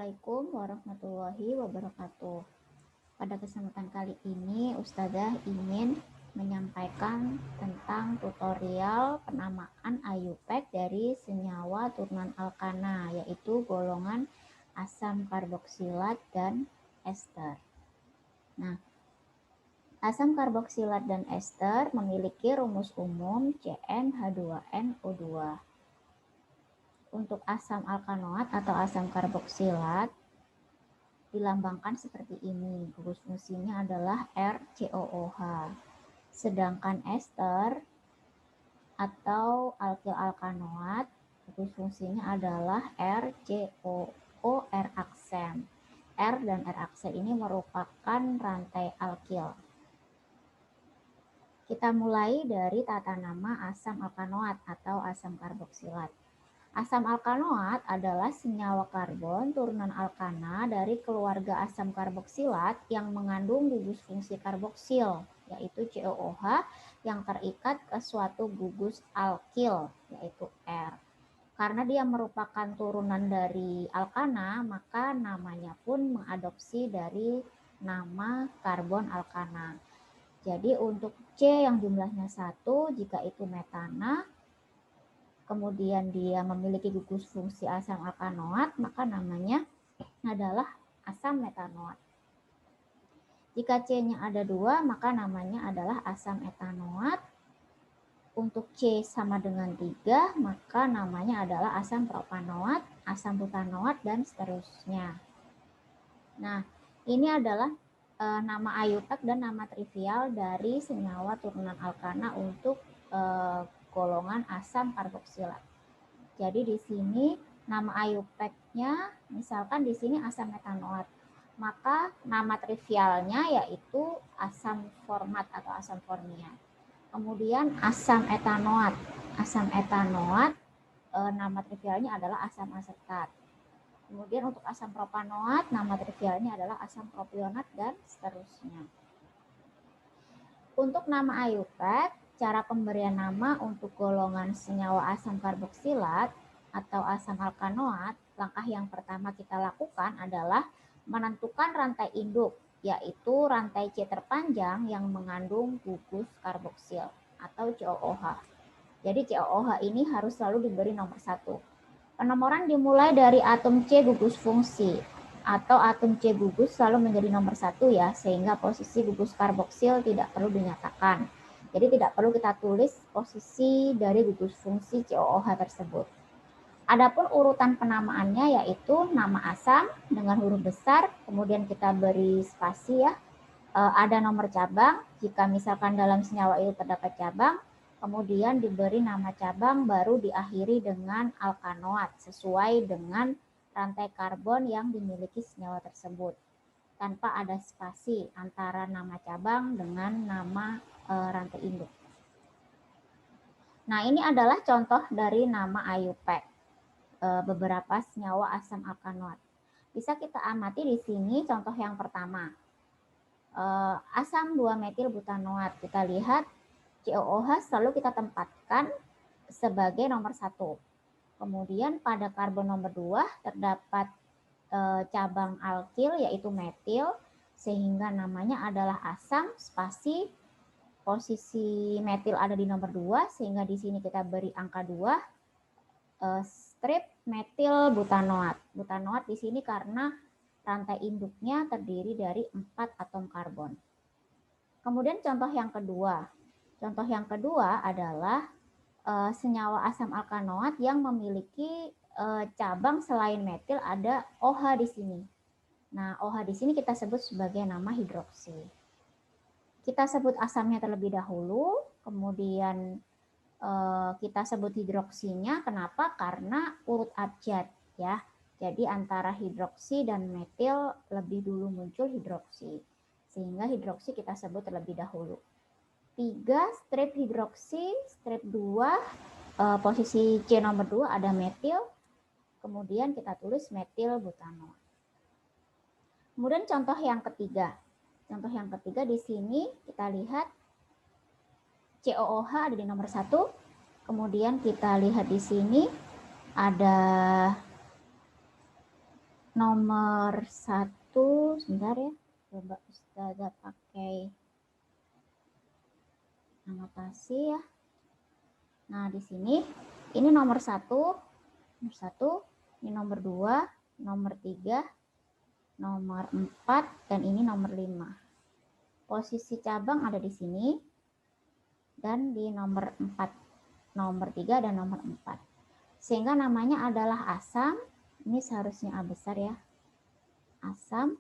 Assalamualaikum warahmatullahi wabarakatuh. Pada kesempatan kali ini, Ustazah ingin menyampaikan tentang tutorial penamaan IUPAC dari senyawa turunan alkana, yaitu golongan asam karboksilat dan ester. Nah, asam karboksilat dan ester memiliki rumus umum CnH2nO2. Untuk asam alkanoat atau asam karboksilat dilambangkan seperti ini. Gugus fungsinya adalah RCOOH. Sedangkan ester atau alkil alkanoat gugus fungsinya adalah RCOOR aksen. R dan R aksen ini merupakan rantai alkil. Kita mulai dari tata nama asam alkanoat atau asam karboksilat. Asam alkanoat adalah senyawa karbon turunan alkana dari keluarga asam karboksilat yang mengandung gugus fungsi karboksil, yaitu COOH, yang terikat ke suatu gugus alkil, yaitu R. Karena dia merupakan turunan dari alkana, maka namanya pun mengadopsi dari nama karbon alkana. Jadi untuk C yang jumlahnya 1, jika itu metana, kemudian dia memiliki gugus fungsi asam alkanoat, maka namanya adalah asam metanoat. Jika C-nya ada 2, maka namanya adalah asam etanoat. Untuk C sama dengan 3, maka namanya adalah asam propanoat, asam butanoat, dan seterusnya. Nah, ini adalah nama IUPAC dan nama trivial dari senyawa turunan alkana untuk golongan asam karboksilat. Jadi di sini nama IUPAC-nya misalkan di sini asam metanoat. Maka nama trivialnya yaitu asam format atau asam formia. Kemudian asam etanoat. Asam etanoat nama trivialnya adalah asam asetat. Kemudian untuk asam propanoat nama trivialnya adalah asam propionat dan seterusnya. Untuk nama IUPAC, cara pemberian nama untuk golongan senyawa asam karboksilat atau asam alkanoat, langkah yang pertama kita lakukan adalah menentukan rantai induk, yaitu rantai C terpanjang yang mengandung gugus karboksil atau COOH. Jadi COOH ini harus selalu diberi nomor 1. Penomoran dimulai dari atom C gugus fungsi, atau atom C gugus selalu menjadi nomor 1 ya, sehingga posisi gugus karboksil tidak perlu dinyatakan. Jadi tidak perlu kita tulis posisi dari gugus fungsi COOH tersebut. Adapun urutan penamaannya yaitu nama asam dengan huruf besar, kemudian kita beri spasi ya. Ada nomor cabang, jika misalkan dalam senyawa itu terdapat cabang, kemudian diberi nama cabang baru diakhiri dengan alkanoat sesuai dengan rantai karbon yang dimiliki senyawa tersebut, tanpa ada spasi antara nama cabang dengan nama rantai induk. Nah, ini adalah contoh dari nama IUPAC, beberapa senyawa asam alkanoat. Bisa kita amati di sini contoh yang pertama, asam 2-metil butanoat. Kita lihat COOH selalu kita tempatkan sebagai nomor 1. Kemudian pada karbon nomor 2 terdapat cabang alkil yaitu metil, sehingga namanya adalah asam spasi posisi metil ada di nomor 2, sehingga di sini kita beri angka 2, strip metil butanoat. Butanoat di sini karena rantai induknya terdiri dari 4 atom karbon. Kemudian contoh yang kedua. Contoh yang kedua adalah senyawa asam alkanoat yang memiliki cabang selain metil ada OH di sini. Nah, OH di sini kita sebut sebagai nama hidroksi. Kita sebut asamnya terlebih dahulu, kemudian kita sebut hidroksinya. Kenapa? Karena urut abjad ya. Jadi antara hidroksi dan metil lebih dulu muncul hidroksi. Sehingga hidroksi kita sebut terlebih dahulu. 3 strip hidroksi, strip 2 posisi C nomor 2 ada metil, kemudian kita tulis metil butanoat. Kemudian contoh yang ketiga. Contoh yang ketiga di sini kita lihat COOH ada di nomor 1. Kemudian kita lihat di sini ada nomor 1, sebentar ya, coba Ustazah pakai anotasi ya. Nah, di sini ini nomor 1, ini nomor 2, nomor 3, nomor 4, dan ini nomor 5. Posisi cabang ada di sini dan di nomor 4, nomor 3 dan nomor 4. Sehingga namanya adalah asam. Ini seharusnya A besar ya. Asam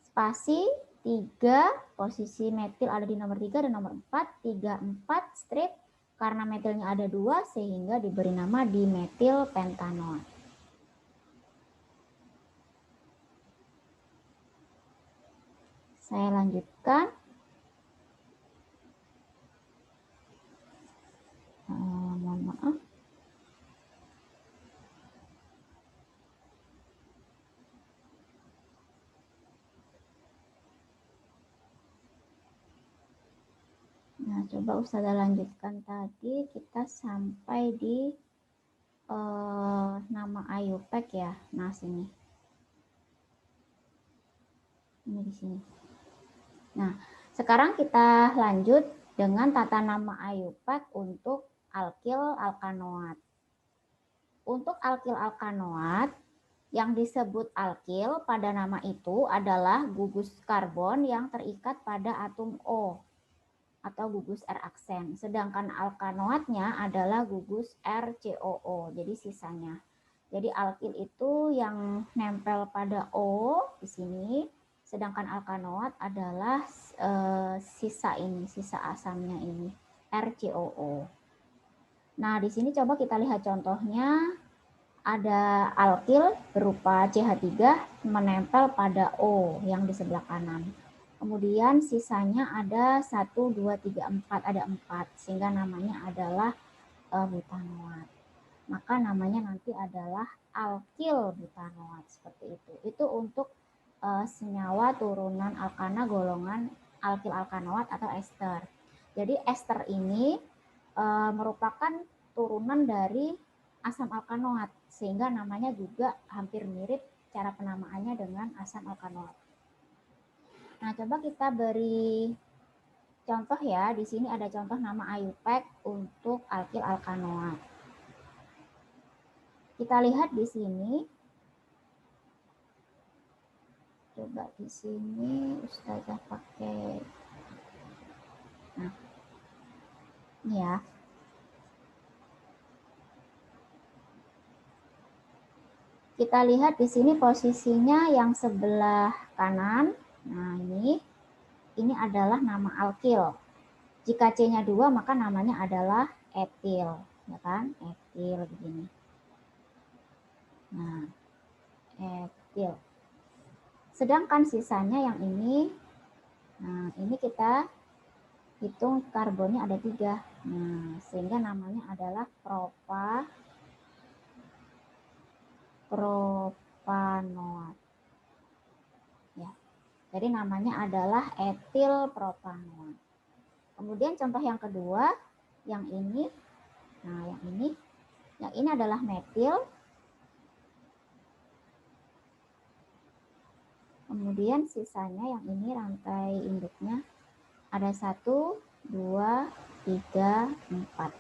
spasi 3, posisi metil ada di nomor 3 dan nomor 4, 3, 4 strip. Karena metilnya ada 2 sehingga diberi nama dimetil pentanoat. Saya lanjutkan. Mohon maaf. Nah, coba Ustazah lanjutkan tadi kita sampai di nama IUPAC ya. Nah, sini. Ini di sini. Nah, sekarang kita lanjut dengan tata nama IUPAC untuk alkil alkanoat. Untuk alkil alkanoat, yang disebut alkil pada nama itu adalah gugus karbon yang terikat pada atom O atau gugus R aksen. Sedangkan alkanoatnya adalah gugus RCOO, jadi sisanya. Jadi alkil itu yang nempel pada O di sini, sedangkan alkanoat adalah sisa asamnya ini, RCOO. Nah, di sini coba kita lihat contohnya. Ada alkil berupa CH3 menempel pada O yang di sebelah kanan. Kemudian sisanya ada 1, 2, 3, 4, ada 4, sehingga namanya adalah butanoat. Maka namanya nanti adalah alkil butanoat, seperti itu. Itu untuk senyawa turunan alkana golongan alkil alkanoat atau ester. Jadi ester ini merupakan turunan dari asam alkanoat, sehingga namanya juga hampir mirip cara penamaannya dengan asam alkanoat. Nah, coba kita beri contoh ya. Di sini ada contoh nama IUPAC untuk alkil alkanoat. Kita lihat di sini. Coba di sini Ustazah pakai. Nah, ini ya. Kita lihat di sini posisinya yang sebelah kanan. Nah, ini adalah nama alkil. Jika C-nya 2, maka namanya adalah etil, ya kan? Etil begini. Nah, etil. Sedangkan sisanya yang ini, nah ini kita hitung karbonnya ada 3. Nah, sehingga namanya adalah propanoat. Ya. Jadi namanya adalah etil propanoat. Kemudian contoh yang kedua, yang ini. Nah, yang ini adalah metil. Kemudian sisanya yang ini rantai induknya ada 1, 2, 3, 4.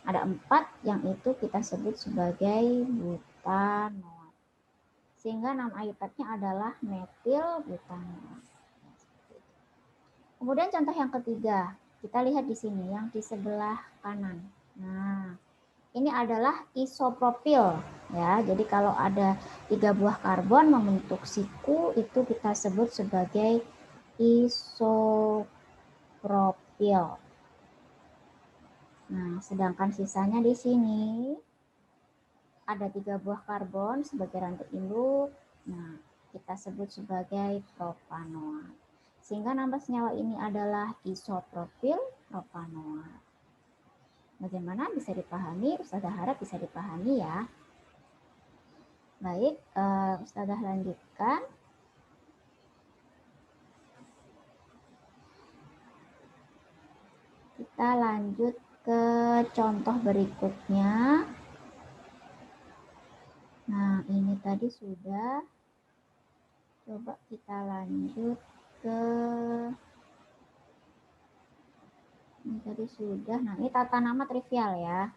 Ada 4 yang itu kita sebut sebagai butanoat. Sehingga nama IUPAC-nya adalah metil butanoat. Kemudian contoh yang ketiga, kita lihat di sini yang di sebelah kanan. Nah, ini adalah isopropil ya. Jadi kalau ada 3 buah karbon membentuk siku itu kita sebut sebagai isopropil. Nah, sedangkan sisanya di sini ada 3 buah karbon sebagai rantai induk. Nah, kita sebut sebagai propanoat. Sehingga nama senyawa ini adalah isopropil propanoat. Bagaimana bisa dipahami? Ustazah harap bisa dipahami ya. Baik, Ustazah lanjutkan. Kita lanjut ke contoh berikutnya. Nah, ini tadi sudah. Coba kita lanjut ke ini tadi sudah. Nah, ini tata nama trivial ya.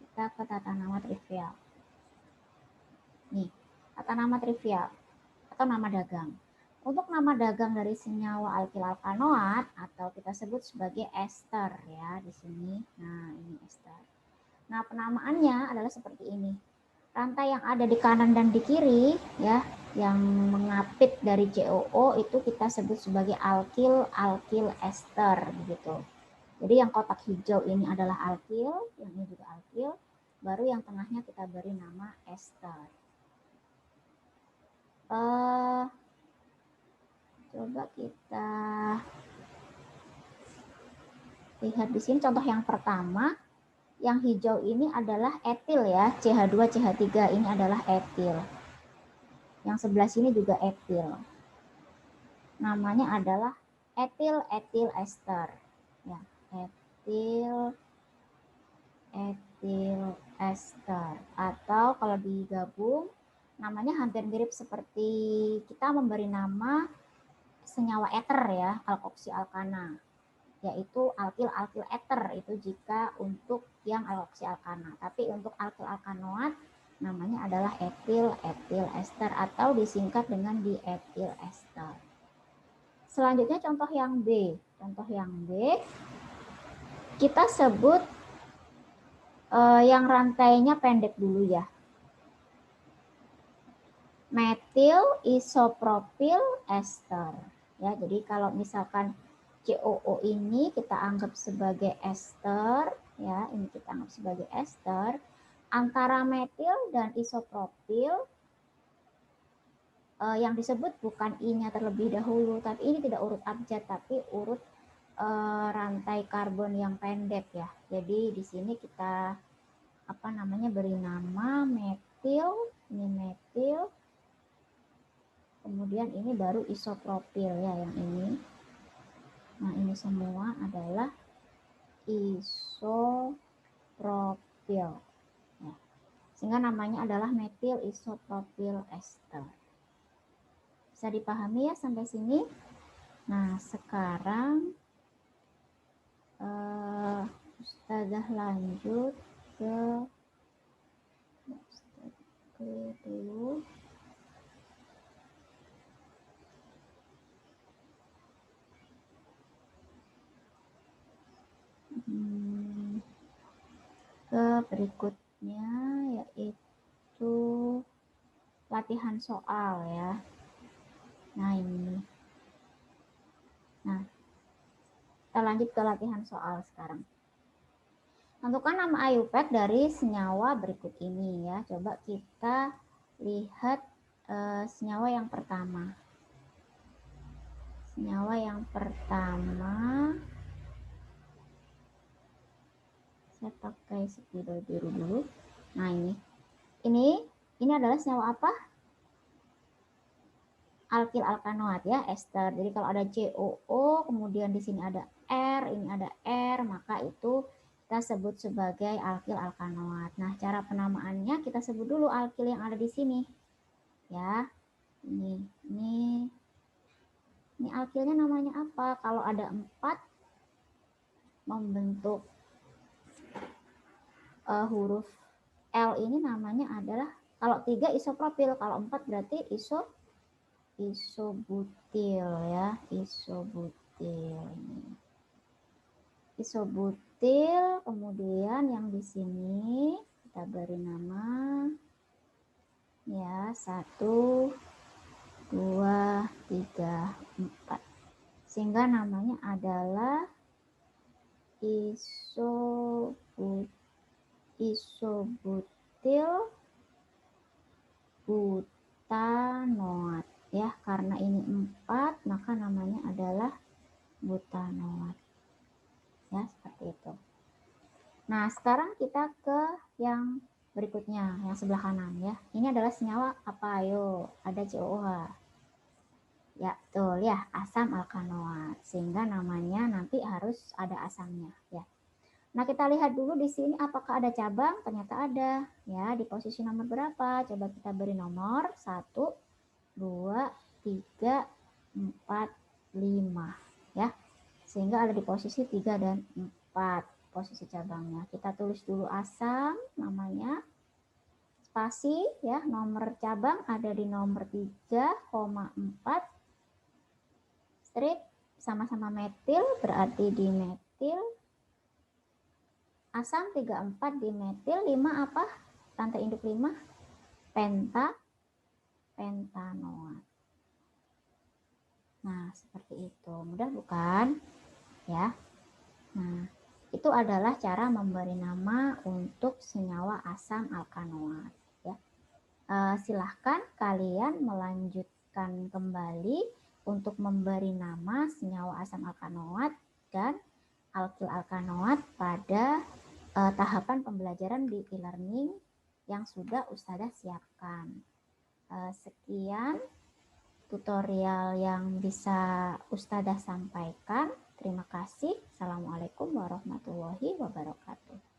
Kita ke tata nama trivial. Nih, tata nama trivial atau nama dagang. Untuk nama dagang dari senyawa alkil alkanoat atau kita sebut sebagai ester ya di sini. Nah, ini ester. Nah, penamaannya adalah seperti ini. Rantai yang ada di kanan dan di kiri ya, yang mengapit dari COO itu kita sebut sebagai alkil ester begitu. Jadi yang kotak hijau ini adalah alkil, yang ini juga alkil, baru yang tengahnya kita beri nama ester. Coba kita lihat di sini contoh yang pertama. Yang hijau ini adalah etil ya, CH2, CH3 ini adalah etil. Yang sebelah sini juga etil. Namanya adalah etil ester. Ya, etil ester. Atau kalau digabung namanya hampir mirip seperti kita memberi nama senyawa eter ya, alkoksi alkana, yaitu alkil eter itu jika untuk yang alkoksi alkana. Tapi untuk alkil alkanoat namanya adalah etil ester atau disingkat dengan dietil ester. Selanjutnya contoh yang B. Contoh yang B kita sebut yang rantainya pendek dulu ya. Metil isopropil ester. Ya, jadi kalau misalkan COO ini kita anggap sebagai ester, ya, ini kita anggap sebagai ester. Antara metil dan isopropil yang disebut bukan I-nya terlebih dahulu, tapi ini tidak urut abjad, tapi urut rantai karbon yang pendek ya. Jadi di sini kita beri nama metil, ini metil. Kemudian ini baru isopropil ya yang ini. Nah, ini semua adalah isopropil. Ya. Sehingga namanya adalah metil isopropil ester. Bisa dipahami ya sampai sini? Nah, sekarang Ustazah lanjut ke dulu. Ke berikutnya yaitu latihan soal ya. Nah ini. Nah, kita lanjut ke latihan soal sekarang. Tentukan nama IUPAC dari senyawa berikut ini ya. Coba kita lihat senyawa yang pertama. Senyawa yang pertama saya pakai spidol biru dulu. Nah ini adalah senyawa apa? Alkil alkanoat ya, ester. Jadi kalau ada COO, kemudian di sini ada R, ini ada R, maka itu kita sebut sebagai alkil alkanoat. Nah, cara penamaannya kita sebut dulu alkil yang ada di sini. Ya. Ini alkilnya namanya apa? Kalau ada 4 membentuk huruf L ini namanya adalah, kalau 3 isopropil, kalau 4 berarti isobutil ya, isobutil. Kemudian yang di sini kita beri nama ya 1, 2, 3, 4, sehingga namanya adalah isobutil butanoat ya, karena ini 4 maka namanya adalah butanoat ya, seperti itu. Nah, sekarang kita ke yang berikutnya, yang sebelah kanan ya. Ini adalah senyawa apa? Ayo, ada COOH. Ya, betul ya, asam alkanoat. Sehingga namanya nanti harus ada asamnya ya. Nah, kita lihat dulu di sini apakah ada cabang? Ternyata ada ya. Di posisi nomor berapa? Coba kita beri nomor 1, 2, 3, 4, 5 ya. Sehingga ada di posisi 3 dan 4 posisi cabangnya. Kita tulis dulu asam namanya. Spasi ya, nomor cabang ada di nomor 3,4. Strip sama-sama metil berarti dimetil. Asam 34 dimetil, 5 apa? Tanda induk 5 pentanoat. Nah, seperti itu. Mudah bukan? Ya. Nah, itu adalah cara memberi nama untuk senyawa asam alkanoat. Ya. Silahkan kalian melanjutkan kembali untuk memberi nama senyawa asam alkanoat dan alkil alkanoat pada tahapan pembelajaran di e-learning yang sudah Ustazah siapkan. Sekian tutorial yang bisa Ustazah sampaikan. Terima kasih. Assalamualaikum warahmatullahi wabarakatuh.